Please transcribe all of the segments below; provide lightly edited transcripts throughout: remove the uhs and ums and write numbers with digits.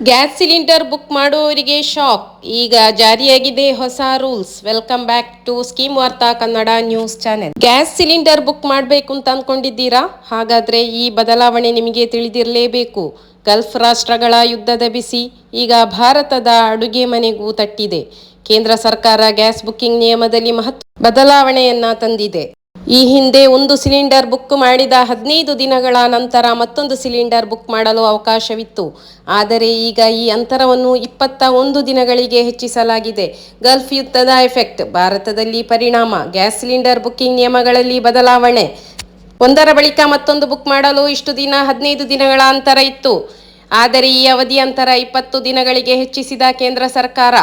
Gas cylinder book ಮಾಡುವವರಿಗೆ shock. ಈಗ ಜಾರಿಯಾಗಿದೆ ಹೊಸ rules. Welcome back to scheme Varta Kannada news channel. Gas cylinder book ಮಾಡಬೇಕು ಅಂತ ಅಂದ್ಕೊಂಡಿದ್ದೀರಾ? ಹಾಗಾದ್ರೆ ಈ ಬದಲಾವಣೆ ನಿಮಗೆ ತಿಳಿದಿರಲೇಬೇಕು. ಗಲ್ಫ್ ರಾಷ್ಟ್ರಗಳ ಯುದ್ಧದ ಬಿಸಿ ಈಗ ಭಾರತದ ಅಡುಗೆ ಮನೆಗೂ ತಟ್ಟಿದೆ. ಕೇಂದ್ರ ಸರ್ಕಾರ ಗ್ಯಾಸ್ ಬುಕ್ಕಿಂಗ್ ನಿಯಮದಲ್ಲಿ ಬದಲಾವಣೆಯನ್ನ ತಂದಿದೆ. ಈ ಹಿಂದೆ ಒಂದು ಸಿಲಿಂಡರ್ ಬುಕ್ ಮಾಡಿದ 15 ದಿನಗಳ ನಂತರ ಮತ್ತೊಂದು ಸಿಲಿಂಡರ್ ಬುಕ್ ಮಾಡಲು ಅವಕಾಶವಿತ್ತು. ಆದರೆ ಈಗ ಈ ಅಂತರವನ್ನು 21 ದಿನಗಳಿಗೆ ಹೆಚ್ಚಿಸಲಾಗಿದೆ. ಗಲ್ಫ್ ಯುದ್ಧದ ಎಫೆಕ್ಟ್ ಭಾರತದಲ್ಲಿ ಪರಿಣಾಮ. ಗ್ಯಾಸ್ ಸಿಲಿಂಡರ್ ಬುಕ್ಕಿಂಗ್ ನಿಯಮಗಳಲ್ಲಿ ಬದಲಾವಣೆ. ಒಂದರ ಬಳಿಕ ಮತ್ತೊಂದು ಬುಕ್ ಮಾಡಲು ಇಷ್ಟು ದಿನ 15 ದಿನಗಳ ಅಂತರ ಇತ್ತು. ಆದರೆ ಈ ಅವಧಿ ಅಂತರ 20 ದಿನಗಳಿಗೆ ಹೆಚ್ಚಿಸಿದ ಕೇಂದ್ರ ಸರ್ಕಾರ.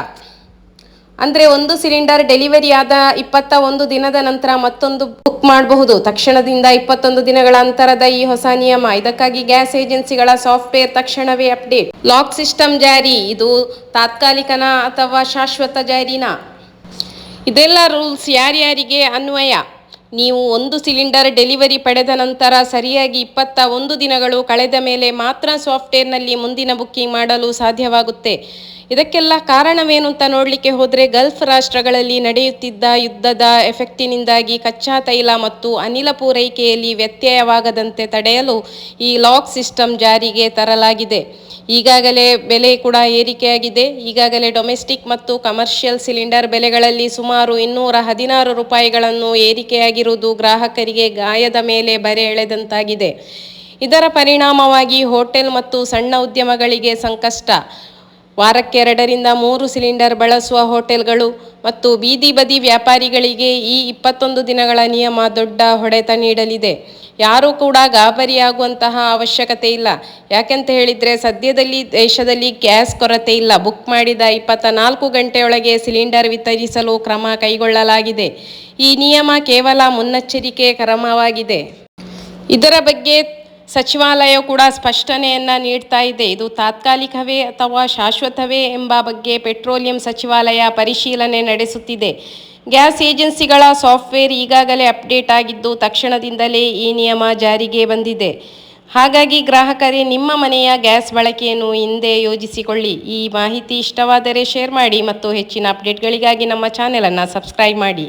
ಅಂದರೆ ಒಂದು ಸಿಲಿಂಡರ್ ಡೆಲಿವರಿ ಆದ 21 ದಿನದ ನಂತರ ಮತ್ತೊಂದು ಬುಕ್ ಮಾಡಬಹುದು. ತಕ್ಷಣದಿಂದ 21 ದಿನಗಳ ಅಂತರದ ಈ ಹೊಸ ನಿಯಮ. ಇದಕ್ಕಾಗಿ ಗ್ಯಾಸ್ ಏಜೆನ್ಸಿಗಳ ಸಾಫ್ಟ್ವೇರ್ ತಕ್ಷಣವೇ ಅಪ್ಡೇಟ್. ಲಾಕ್ ಸಿಸ್ಟಮ್ ಜಾರಿ. ಇದು ತಾತ್ಕಾಲಿಕನ ಅಥವಾ ಶಾಶ್ವತ ಜಾರಿನಾ? ಇದೆಲ್ಲ ರೂಲ್ಸ್ ಯಾರ್ಯಾರಿಗೆ ಅನ್ವಯ? ನೀವು ಒಂದು ಸಿಲಿಂಡರ್ ಡೆಲಿವರಿ ಪಡೆದ ನಂತರ ಸರಿಯಾಗಿ 21 ದಿನಗಳು ಕಳೆದ ಮೇಲೆ ಮಾತ್ರ ಸಾಫ್ಟ್ವೇರ್ನಲ್ಲಿ ಮುಂದಿನ ಬುಕ್ಕಿಂಗ್ ಮಾಡಲು ಸಾಧ್ಯವಾಗುತ್ತೆ. ಇದಕ್ಕೆಲ್ಲ ಕಾರಣವೇನು ಅಂತ ನೋಡಲಿಕ್ಕೆ ಹೋದರೆ, ಗಲ್ಫ್ ರಾಷ್ಟ್ರಗಳಲ್ಲಿ ನಡೆಯುತ್ತಿದ್ದ ಯುದ್ಧದ ಎಫೆಕ್ಟಿನಿಂದಾಗಿ ಕಚ್ಚಾ ತೈಲ ಮತ್ತು ಅನಿಲ ಪೂರೈಕೆಯಲ್ಲಿ ವ್ಯತ್ಯಯವಾಗದಂತೆ ತಡೆಯಲು ಈ ಲಾಕ್ ಸಿಸ್ಟಮ್ ಜಾರಿಗೆ ತರಲಾಗಿದೆ. ಈಗಾಗಲೇ ಬೆಲೆ ಕೂಡ ಏರಿಕೆಯಾಗಿದೆ. ಈಗಾಗಲೇ ಡೊಮೆಸ್ಟಿಕ್ ಮತ್ತು ಕಮರ್ಷಿಯಲ್ ಸಿಲಿಂಡರ್ ಬೆಲೆಗಳಲ್ಲಿ ಸುಮಾರು 216 ರೂಪಾಯಿಗಳನ್ನು ಏರಿಕೆಯಾಗಿರುವುದು ಗ್ರಾಹಕರಿಗೆ ಗಾಯದ ಮೇಲೆ ಬರೆ ಎಳೆದಂತಾಗಿದೆ. ಇದರ ಪರಿಣಾಮವಾಗಿ ಹೋಟೆಲ್ ಮತ್ತು ಸಣ್ಣ ಉದ್ಯಮಗಳಿಗೆ ಸಂಕಷ್ಟ. ವಾರಕ್ಕೆ 2ರಿಂದ 3 ಸಿಲಿಂಡರ್ ಬಳಸುವ ಹೋಟೆಲ್ಗಳು ಮತ್ತು ಬೀದಿ ಬದಿ ವ್ಯಾಪಾರಿಗಳಿಗೆ ಈ 21 ದಿನಗಳ ನಿಯಮ ದೊಡ್ಡ ಹೊಡೆತ ನೀಡಲಿದೆ. ಯಾರೂ ಕೂಡ ಗಾಬರಿಯಾಗುವಂತಹ ಅವಶ್ಯಕತೆ ಇಲ್ಲ. ಯಾಕೆಂತ ಹೇಳಿದರೆ, ಸದ್ಯದಲ್ಲಿ ದೇಶದಲ್ಲಿ ಗ್ಯಾಸ್ ಕೊರತೆ ಇಲ್ಲ. ಬುಕ್ ಮಾಡಿದ 24 ಗಂಟೆಯೊಳಗೆ ಸಿಲಿಂಡರ್ ವಿತರಿಸಲು ಕ್ರಮ ಕೈಗೊಳ್ಳಲಾಗಿದೆ. ಈ ನಿಯಮ ಕೇವಲ ಮುನ್ನೆಚ್ಚರಿಕೆ ಕ್ರಮವಾಗಿದೆ. ಇದರ ಬಗ್ಗೆ ಸಚಿವಾಲಯ ಕೂಡ ಸ್ಪಷ್ಟನೆಯನ್ನ ನೀಡ್ತಾ ಇದೆ. ಇದು ತಾತ್ಕಾಲಿಕವೇ ಅಥವಾ ಶಾಶ್ವತವೇ ಎಂಬ ಬಗ್ಗೆ ಪೆಟ್ರೋಲಿಯಂ ಸಚಿವಾಲಯ ಪರಿಶೀಲನೆ ನಡೆಸುತ್ತಿದೆ. ಗ್ಯಾಸ್ ಏಜೆನ್ಸಿಗಳ ಸಾಫ್ಟ್ವೇರ್ ಈಗಾಗಲೇ ಅಪ್ಡೇಟ್ ಆಗಿದ್ದು, ತಕ್ಷಣದಿಂದಲೇ ಈ ನಿಯಮ ಜಾರಿಗೆ ಬಂದಿದೆ. ಹಾಗಾಗಿ ಗ್ರಾಹಕರೇ, ನಿಮ್ಮ ಮನೆಯ ಗ್ಯಾಸ್ ಬಳಕೆಯನ್ನು ಹಿಂದೆ ಯೋಜಿಸಿಕೊಳ್ಳಿ. ಈ ಮಾಹಿತಿ ಇಷ್ಟವಾದರೆ ಶೇರ್ ಮಾಡಿ ಮತ್ತು ಹೆಚ್ಚಿನ ಅಪ್ಡೇಟ್ಗಳಿಗಾಗಿ ನಮ್ಮ ಚಾನೆಲನ್ನು ಸಬ್ಸ್ಕ್ರೈಬ್ ಮಾಡಿ.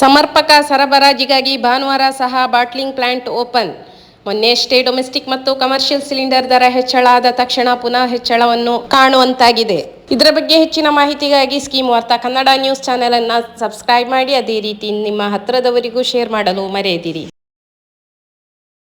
ಸಮರ್ಪಕ ಸರಬರಾಜಿಗಾಗಿ ಭಾನುವಾರ ಸಹ ಬಾಟ್ಲಿಂಗ್ ಪ್ಲಾಂಟ್ ಓಪನ್. ಮೊನ್ನೆಯಷ್ಟೇ ಡೊಮೆಸ್ಟಿಕ್ ಮತ್ತು ಕಮರ್ಷಿಯಲ್ ಸಿಲಿಂಡರ್ ದರ ಹೆಚ್ಚಳ ಆದ ತಕ್ಷಣ ಪುನಃ ಹೆಚ್ಚಳವನ್ನು ಕಾಣುವಂತಾಗಿದೆ. ಇದರ ಬಗ್ಗೆ ಹೆಚ್ಚಿನ ಮಾಹಿತಿಗಾಗಿ scheme Varta Kannada news channel ಅನ್ನು ಸಬ್ಸ್ಕ್ರೈಬ್ ಮಾಡಿ. ಅದೇ ರೀತಿ ನಿಮ್ಮ ಹತ್ತಿರದವರಿಗೂ ಶೇರ್ ಮಾಡಲು ಮರೆಯದಿರಿ.